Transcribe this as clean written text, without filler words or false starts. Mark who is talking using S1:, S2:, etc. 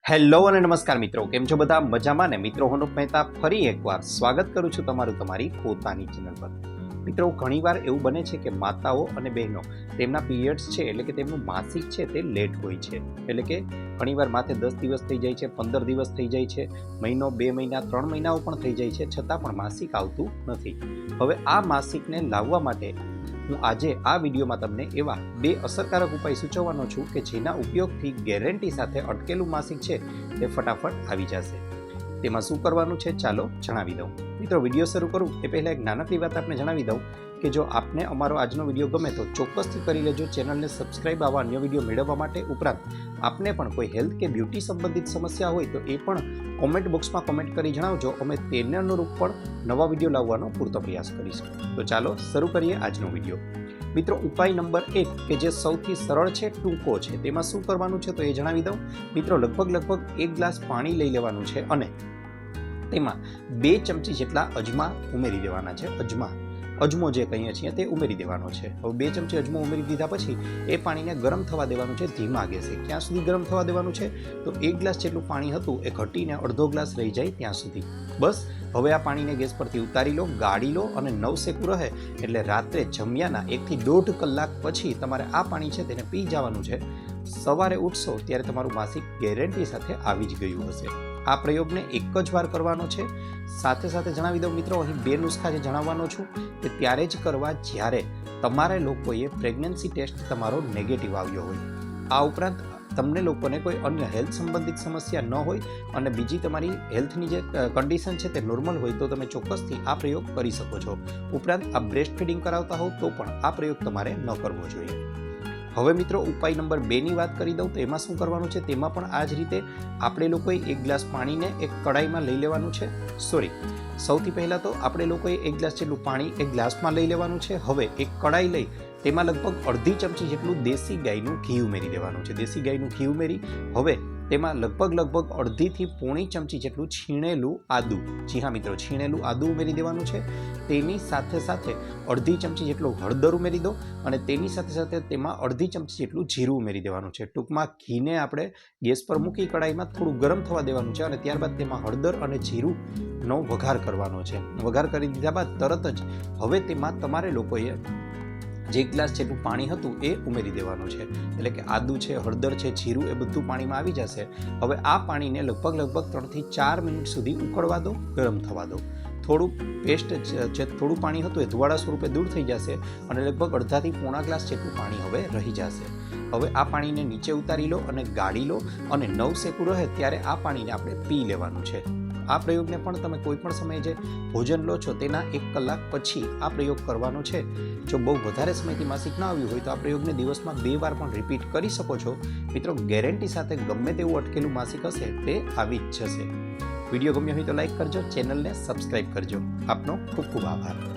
S1: Hello અને નમસ્કાર મિત્રો, કેમ છો બધા? મજામાં ને? મિત્રો, હું મહેતા ફરી એકવાર સ્વાગત કરું છું તમારું તમારી પોતાની ચેનલ પર. મિત્રો, ઘણીવાર એવું બને છે કે માતાઓ અને બહેનો તેમના પીરિયડ્સ છે એટલે કે તેમનું માસિક છે તે લેટ હોય છે. એટલે કે ઘણીવાર માથે 10 દિવસ થઈ જાય છે, 15 દિવસ થઈ જાય છે, મહિનો, 2 મહિના, 3 મહિનાઓ પણ થઈ જાય છે, છતાં પણ માસિક આવતું નથી. હવે આ માસિકને લાવવા માટે હું આજે આ વિડીયોમાં તમને એવા 2 અસરકારક ઉપાય સૂચવવાનો છું કે જેના ઉપયોગથી ગેરંટી સાથે અટકેલું માસિક છે તે ફટાફટ આવી જશે. તેમાં શું કરવાનું છે ચાલો જણાવી દઉં. મિત્રો, વિડીયો શરૂ કરું એ પહેલાં એક નાનકડી વાત આપને જણાવી દઉં કે જો આપને અમારો આજનો વિડીયો ગમે તો ચોક્કસથી કરી લેજો ચેનલને સબસ્ક્રાઇબ આવા અન્ય વિડીયો મેળવવા માટે. ઉપરાંત આપને પણ કોઈ હેલ્થ કે બ્યુટી સંબંધિત સમસ્યા હોય તો એ પણ કોમેન્ટ બોક્સમાં કોમેન્ટ કરી જણાવજો. અમે તેને અનુરૂપ પણ નવા વિડીયો લાવવાનો પૂરતો પ્રયાસ કરીશું. તો ચાલો શરૂ કરીએ આજનો વિડીયો. મિત્રો, ઉપાય નંબર 1 કે જે સૌથી સરળ છે, ટૂંકો છે, તેમાં શું કરવાનું છે તો એ જણાવી દઉં. મિત્રો, લગભગ 1 ગ્લાસ પાણી લઈ લેવાનું છે અને તેમાં 2 ચમચી જેટલા અજમા ઉમેરી દેવાના છે. અજમો જે કહીએ છીએ તે ઉમેરી દેવાનો છે. હવે 2 ચમચી અજમો ઉમેરી દીધા પછી એ પાણીને ગરમ થવા દેવાનું છે ધીમા ગેસે. ક્યાં સુધી ગરમ થવા દેવાનું છે તો 1 ગ્લાસ જેટલું પાણી હતું એ ઘટીને અડધો ગ્લાસ રહી જાય ત્યાં સુધી. બસ. હવે આ પાણીને ગેસ પરથી ઉતારી લો, ગાળી લો અને નવસેકું રહે એટલે રાત્રે જમ્યાના 1 થી 1.5 કલાક પછી તમારે આ પાણી છે તેને પી જવાનું છે. સવારે ઉઠશો ત્યારે તમારું માસિક ગેરંટી સાથે આવી જ ગયું હશે. આ પ્રયોગને એક જ વાર કરવાનો છે. સાથે સાથે જણાવી દઉં મિત્રો, અહીં 2 નુસ્ખા જે જણાવવાનો છું તે ત્યારે જ કરવા જ્યારે તમારે લોકોએ પ્રેગ્નન્સી ટેસ્ટ તમારો નેગેટિવ આવ્યો હોય. આ ઉપરાંત તમને લોકોને કોઈ અન્ય હેલ્થ સંબંધિત સમસ્યા ન હોય અને બીજી તમારી હેલ્થની જે કન્ડિશન છે તે નોર્મલ હોય તો તમે ચોક્કસથી આ પ્રયોગ કરી શકો છો. ઉપરાંત આ બ્રેસ્ટ ફીડિંગ કરાવતા હોવ તો પણ આ પ્રયોગ તમારે ન કરવો જોઈએ. હવે મિત્રો, ઉપાય નંબર 2ની વાત કરી દઉં તો એમાં શું કરવાનું છે. તેમાં પણ આ જ રીતે આપણે લોકોએ 1 ગ્લાસ પાણીને એક કડાઈમાં લઈ લેવાનું છે. સૌથી પહેલાં તો આપણે લોકોએ 1 ગ્લાસ જેટલું પાણી એક ગ્લાસમાં લઈ લેવાનું છે. હવે એક કડાઈ લઈ તેમાં લગભગ અડધી ચમચી જેટલું દેશી ગાયનું ઘી ઉમેરી દેવાનું છે. દેશી ગાયનું ઘી ઉમેરી હવે તેમાં લગભગ અડધીથી પોણી ચમચી જેટલું છીણેલું આદું, જી હા મિત્રો, છીણેલું આદું ઉમેરી દેવાનું છે. તેની સાથે સાથે અડધી ચમચી જેટલું હળદર ઉમેરી દો અને તેની સાથે તેમાં અડધી ચમચી જેટલું જીરું ઉમેરી દેવાનું છે. ટૂંકમાં ઘીને આપણે ગેસ પર મૂકી કડાઈમાં થોડું ગરમ થવા દેવાનું છે અને ત્યારબાદ તેમાં હળદર અને જીરુંનો વઘાર કરવાનો છે. વઘાર કરી દીધા બાદ તરત જ હવે તેમાં તમારે લોકોએ જે 1 ગ્લાસ જેટલું પાણી હતું એ ઉમેરી દેવાનું છે. એટલે કે આદુ છે, હળદર છે, જીરું એ બધું પાણીમાં આવી જશે. હવે આ પાણીને લગભગ 3 થી 4 મિનિટ સુધી ઉકળવા દો, ગરમ થવા દો. થોડું પેસ્ટ જે થોડું પાણી હતું એ ધુવાડા સ્વરૂપે દૂર થઈ જશે અને લગભગ અડધાથી પોણા ગ્લાસ જેટલું પાણી હવે રહી જશે. હવે આ પાણીને નીચે ઉતારી લો અને ગાળી લો અને નવસેકું રહે ત્યારે આ પાણીને આપણે પી લેવાનું છે. આ પ્રયોગને પણ તમે કોઈ પણ સમયે જે ભોજન લો છો તેના 1 કલાક પછી આ પ્રયોગ કરવાનો છે. જો બહુ વધારે સમયથી માસિક ન આવ્યું હોય તો આ પ્રયોગને દિવસમાં 2 વાર પણ રિપીટ કરી શકો છો. મિત્રો, ગેરંટી સાથે ગમે તેવું અટકેલું માસિક હશે તે આવી જ જશે. વિડીયો ગમ્યો હોય તો લાઈક કરજો, ચેનલને સબસ્ક્રાઇબ કરજો. આપનો ખૂબ ખૂબ આભાર.